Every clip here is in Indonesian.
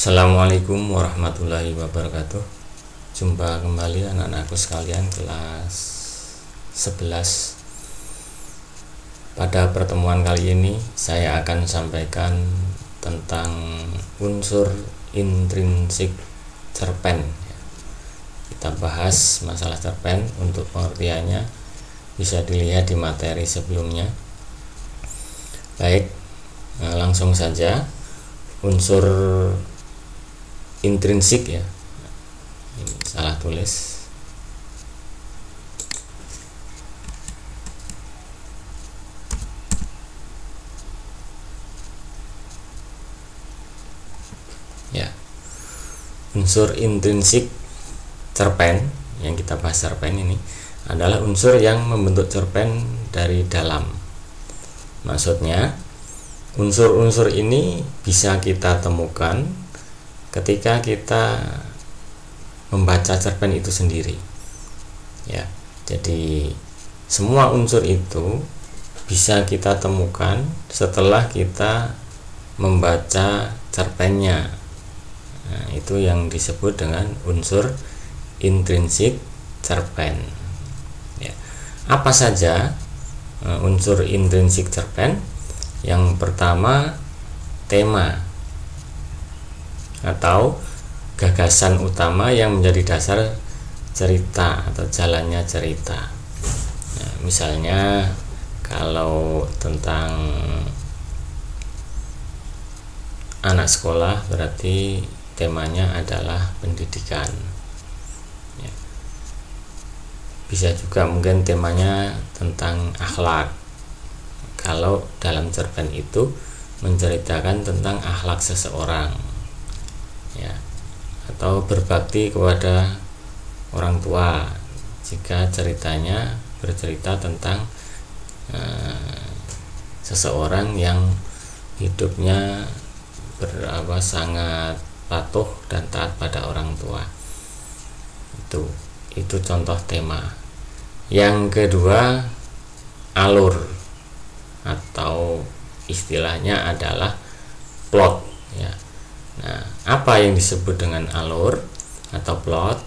Assalamualaikum warahmatullahi wabarakatuh. Jumpa kembali anak-anakku sekalian kelas 11. Pada pertemuan kali ini saya akan sampaikan tentang unsur intrinsik cerpen. Kita bahas masalah cerpen. Untuk pengertiannya bisa dilihat di materi sebelumnya. Baik, langsung saja. Unsur intrinsik, ya, ini salah tulis. Ya, unsur intrinsik cerpen yang kita bahas, cerpen ini adalah unsur yang membentuk cerpen dari dalam. Maksudnya, unsur-unsur ini bisa kita temukan ketika kita membaca cerpen itu sendiri, ya. Jadi semua unsur itu bisa kita temukan setelah kita membaca cerpennya. Nah, itu yang disebut dengan unsur intrinsik cerpen, ya. Apa saja unsur intrinsik cerpen? Yang pertama, tema atau gagasan utama yang menjadi dasar cerita atau jalannya cerita. Nah, misalnya kalau tentang anak sekolah, berarti temanya adalah pendidikan, ya. Bisa juga mungkin temanya tentang akhlak, kalau dalam cerpen itu menceritakan tentang akhlak seseorang, ya, atau berbakti kepada orang tua jika ceritanya bercerita tentang seseorang yang hidupnya sangat patuh dan taat pada orang tua. Itu contoh tema. Yang kedua, alur atau istilahnya adalah plot, ya. Nah, apa yang disebut dengan alur atau plot?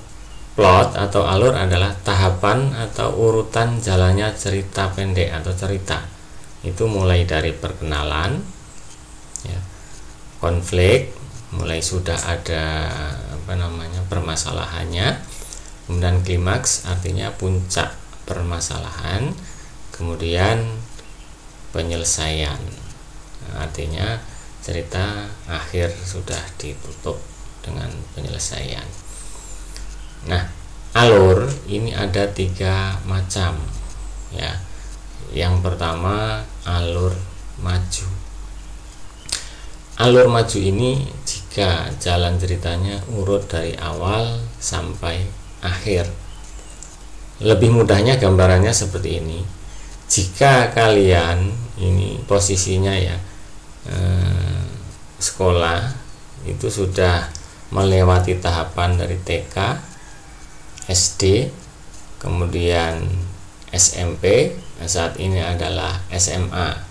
Plot atau alur adalah tahapan atau urutan jalannya cerita pendek atau cerita. Itu mulai dari perkenalan, ya, konflik, mulai sudah ada permasalahannya, kemudian klimaks artinya puncak permasalahan, kemudian penyelesaian, artinya cerita akhir sudah ditutup dengan penyelesaian. Nah, alur ini ada 3 macam, ya. Yang pertama, alur maju. Alur maju ini jika jalan ceritanya urut dari awal sampai akhir. Lebih mudahnya gambarannya seperti ini. Jika kalian ini posisinya, ya, sekolah itu sudah melewati tahapan dari TK, SD, kemudian SMP, saat ini adalah SMA.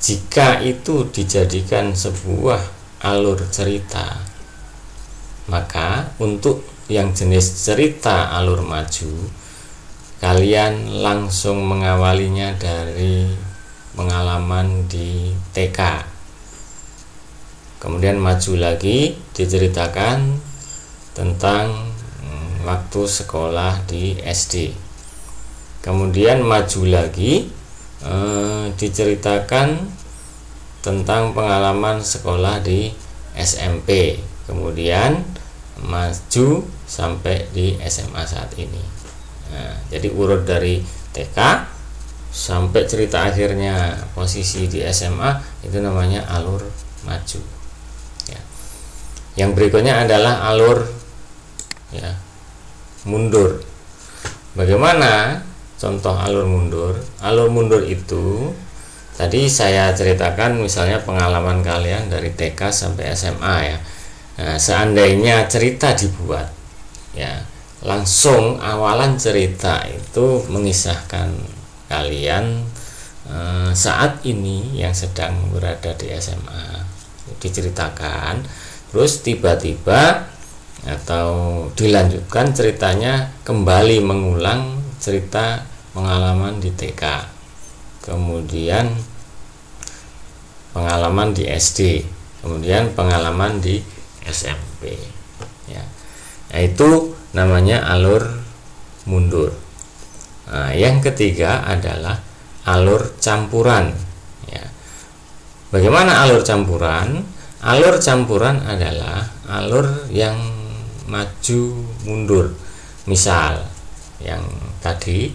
Jika itu dijadikan sebuah alur cerita, maka untuk yang jenis cerita alur maju, kalian langsung mengawalinya dari pengalaman di TK. Kemudian maju lagi diceritakan tentang waktu sekolah di SD. Kemudian maju lagi diceritakan tentang pengalaman sekolah di SMP. Kemudian maju sampai di SMA saat ini. Nah, jadi urut dari TK sampai cerita akhirnya posisi di SMA, itu namanya alur maju, ya. Yang berikutnya adalah alur, ya, mundur. Bagaimana contoh alur mundur? Alur mundur itu tadi saya ceritakan misalnya pengalaman kalian dari TK sampai SMA, ya. Nah, seandainya cerita dibuat, ya, langsung awalan cerita itu mengisahkan kalian saat ini yang sedang berada di SMA, diceritakan terus tiba-tiba atau dilanjutkan ceritanya kembali mengulang cerita pengalaman di TK, kemudian pengalaman di SD, kemudian pengalaman di SMP, ya. Nah, itu namanya alur mundur. Nah, yang ketiga adalah alur campuran, ya. Bagaimana alur campuran? Alur campuran adalah alur yang maju mundur. Misal yang tadi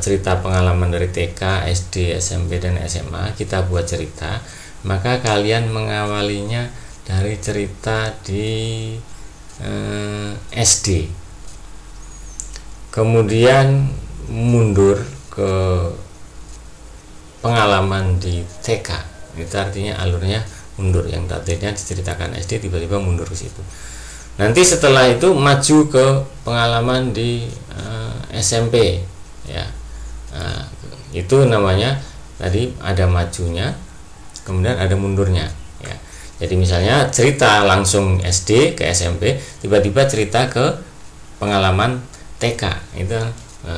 cerita pengalaman dari TK, SD, SMP, dan SMA kita buat cerita, maka kalian mengawalinya dari cerita di SD, kemudian mundur ke pengalaman di TK. Itu artinya alurnya mundur, yang tadinya diceritakan SD tiba-tiba mundur ke situ. Nanti setelah itu maju ke pengalaman di SMP, ya. Nah, itu namanya tadi ada majunya, kemudian ada mundurnya, ya. Jadi misalnya cerita langsung SD ke SMP, tiba-tiba cerita ke pengalaman TK, itu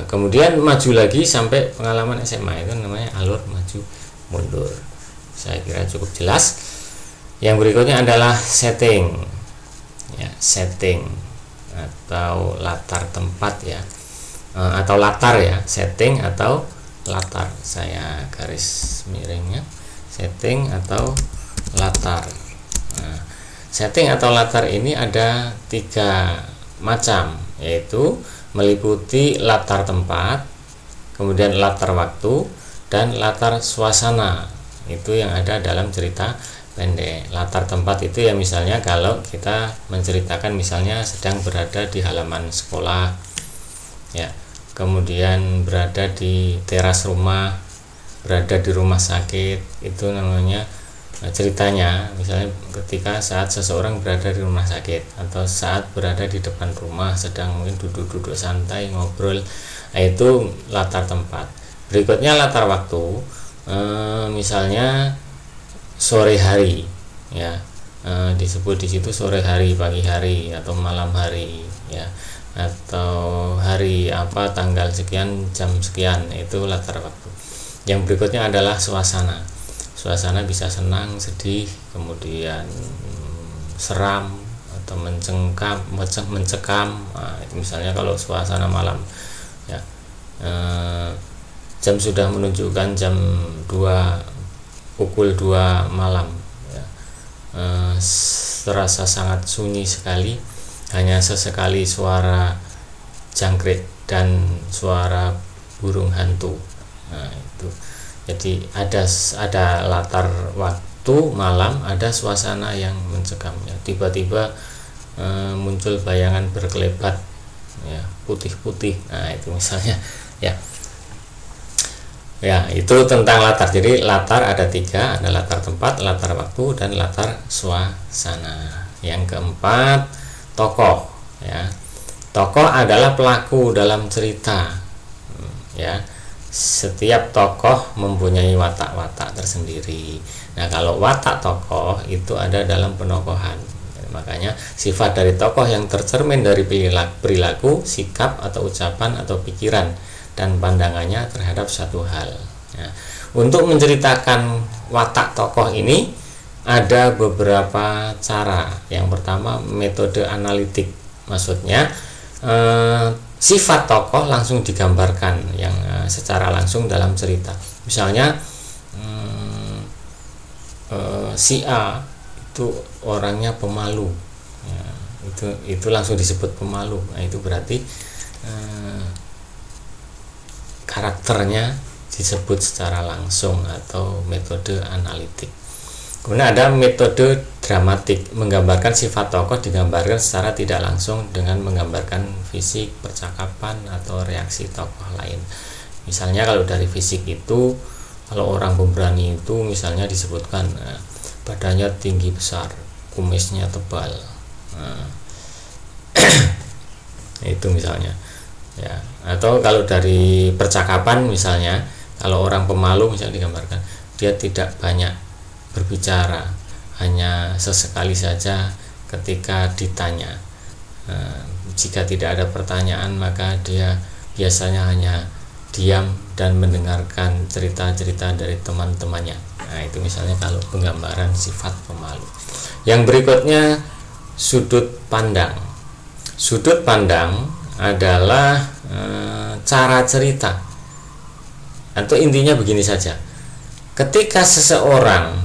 kemudian maju lagi sampai pengalaman SMA, itu namanya alur maju mundur. Saya kira cukup jelas. Yang berikutnya adalah setting, ya, setting atau latar tempat, ya, atau latar, ya, setting atau latar. Saya garis miringnya, setting atau latar. Nah, setting atau latar ini ada 3 macam, yaitu meliputi latar tempat, kemudian latar waktu, dan latar suasana. Itu yang ada dalam cerita pendek. Latar tempat itu ya misalnya kalau kita menceritakan misalnya sedang berada di halaman sekolah, ya, kemudian berada di teras rumah, berada di rumah sakit, itu namanya ceritanya. Misalnya ketika saat seseorang berada di rumah sakit, atau saat berada di depan rumah sedang mungkin duduk-duduk santai ngobrol, itu latar tempat. Berikutnya latar waktu, misalnya sore hari, ya, disebut di situ sore hari, pagi hari, atau malam hari, ya, atau hari apa tanggal sekian jam sekian, itu latar waktu. Yang berikutnya adalah suasana. Suasana bisa senang, sedih, kemudian seram atau mencekam. Nah, itu misalnya kalau suasana malam, ya, jam sudah menunjukkan jam 2, pukul 2 malam, ya. Terasa sangat sunyi sekali, hanya sesekali suara jangkrik dan suara burung hantu. Nah, itu jadi ada latar waktu malam, ada suasana yang mencekam, ya. Tiba-tiba muncul bayangan berkelebat, ya, putih-putih. Nah, itu misalnya, ya. Ya, itu tentang latar. Jadi latar ada 3, ada latar tempat, latar waktu, dan latar suasana. Yang keempat, tokoh, ya. Tokoh adalah pelaku dalam cerita, ya. Setiap tokoh mempunyai watak-watak tersendiri. Nah, kalau watak tokoh itu ada dalam penokohan. Makanya sifat dari tokoh yang tercermin dari perilaku, sikap, atau ucapan, atau pikiran dan pandangannya terhadap satu hal. Ya. Untuk menceritakan watak tokoh ini ada beberapa cara. Yang pertama, metode analitik. Maksudnya sifat tokoh langsung digambarkan yang secara langsung dalam cerita. Misalnya si A itu orangnya pemalu, ya, itu langsung disebut pemalu. Nah, itu berarti karakternya disebut secara langsung atau metode analitik. Kemudian ada metode dramatik, menggambarkan sifat tokoh digambarkan secara tidak langsung dengan menggambarkan fisik, percakapan, atau reaksi tokoh lain. Misalnya kalau dari fisik itu, kalau orang pemberani itu misalnya disebutkan badannya tinggi besar, kumisnya tebal. Nah, itu misalnya. Ya, atau kalau dari percakapan misalnya, kalau orang pemalu misalnya digambarkan dia tidak banyak berbicara, hanya sesekali saja ketika ditanya. Jika tidak ada pertanyaan, maka dia biasanya hanya diam dan mendengarkan cerita-cerita dari teman-temannya. Nah, itu misalnya kalau penggambaran sifat pemalu. Yang berikutnya, sudut pandang. Sudut pandang adalah cara cerita, atau intinya begini saja. Ketika seseorang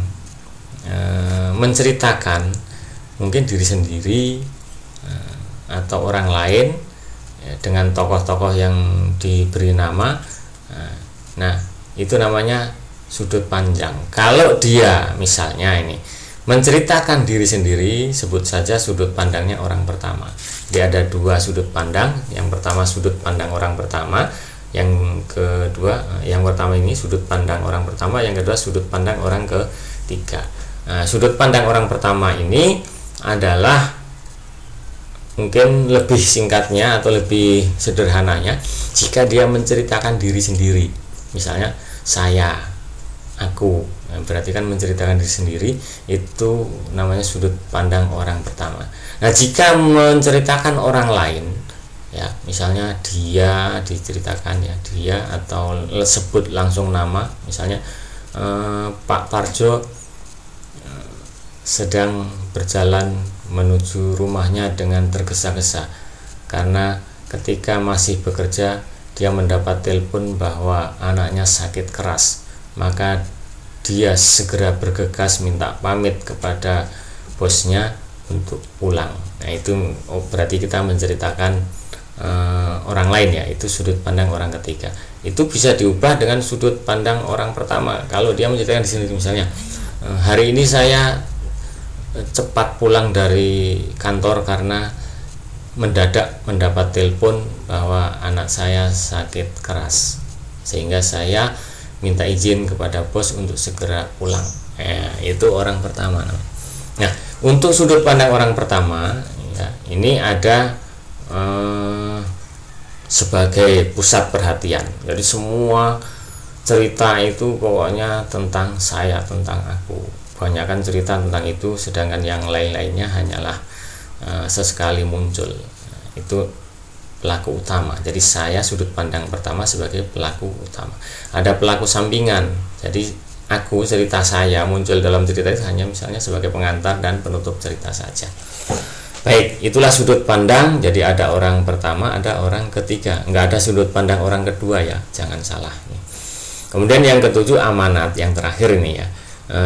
menceritakan mungkin diri sendiri atau orang lain dengan tokoh-tokoh yang diberi nama, nah itu namanya sudut pandang. Kalau dia misalnya ini menceritakan diri sendiri, sebut saja sudut pandangnya orang pertama. Dia ada dua sudut pandang. Yang pertama sudut pandang orang pertama, yang kedua, yang pertama ini sudut pandang orang pertama, yang kedua sudut pandang orang ketiga. Nah, sudut pandang orang pertama ini adalah mungkin lebih singkatnya atau lebih sederhananya, jika dia menceritakan diri sendiri, misalnya saya, aku, berarti kan menceritakan diri sendiri, itu namanya sudut pandang orang pertama. Nah, jika menceritakan orang lain, ya misalnya dia diceritakan ya dia, atau sebut langsung nama, misalnya Pak Parjo sedang berjalan menuju rumahnya dengan tergesa-gesa karena ketika masih bekerja dia mendapat telepon bahwa anaknya sakit keras, maka dia segera bergegas minta pamit kepada bosnya untuk pulang. Nah, itu berarti kita menceritakan orang lain ya, itu sudut pandang orang ketiga. Itu bisa diubah dengan sudut pandang orang pertama. Kalau dia menceritakan di sini misalnya, hari ini saya cepat pulang dari kantor karena mendadak mendapat telepon bahwa anak saya sakit keras, sehingga saya minta izin kepada bos untuk segera pulang. Itu orang pertama. Nah, untuk sudut pandang orang pertama ya, ini ada sebagai pusat perhatian. Jadi semua cerita itu pokoknya tentang saya, tentang aku. Kebanyakan cerita tentang itu, sedangkan yang lain-lainnya hanyalah sesekali muncul. Itu pelaku utama. Jadi saya sudut pandang pertama sebagai pelaku utama. Ada pelaku sampingan. Jadi aku, cerita saya muncul dalam cerita itu hanya misalnya sebagai pengantar dan penutup cerita saja. Baik, itulah sudut pandang. Jadi ada orang pertama, ada orang ketiga. Enggak ada sudut pandang orang kedua ya, jangan salah. Kemudian yang ketujuh, amanat, yang terakhir ini ya,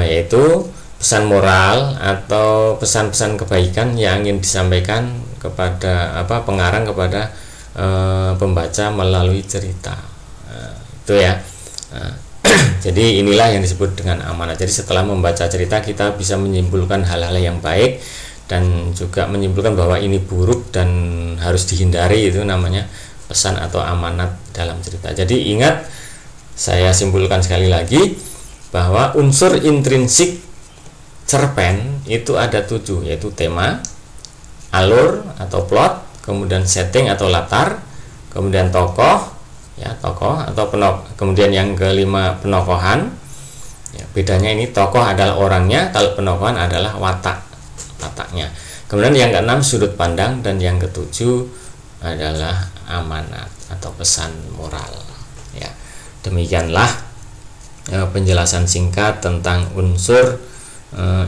yaitu pesan moral atau pesan-pesan kebaikan yang ingin disampaikan kepada pengarang kepada pembaca melalui cerita. Itu ya. Jadi inilah yang disebut dengan amanat. Jadi setelah membaca cerita kita bisa menyimpulkan hal-hal yang baik dan juga menyimpulkan bahwa ini buruk dan harus dihindari. Itu namanya pesan atau amanat dalam cerita. Jadi ingat, saya simpulkan sekali lagi bahwa unsur intrinsik cerpen itu ada 7, yaitu tema, alur atau plot, kemudian setting atau latar, kemudian tokoh ya, tokoh atau kemudian yang kelima penokohan ya, bedanya ini tokoh adalah orangnya, kalau penokohan adalah wataknya. Kemudian yang keenam sudut pandang, dan yang ketujuh adalah amanat atau pesan moral ya. Demikianlah penjelasan singkat tentang unsur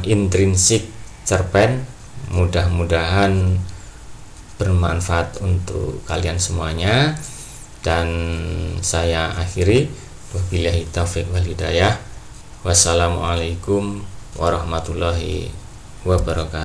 intrinsik cerpen. Mudah-mudahan bermanfaat untuk kalian semuanya, dan saya akhiri, wabillahi taufiq wal hidayah. Wassalamualaikum warahmatullahi wabarakatuh.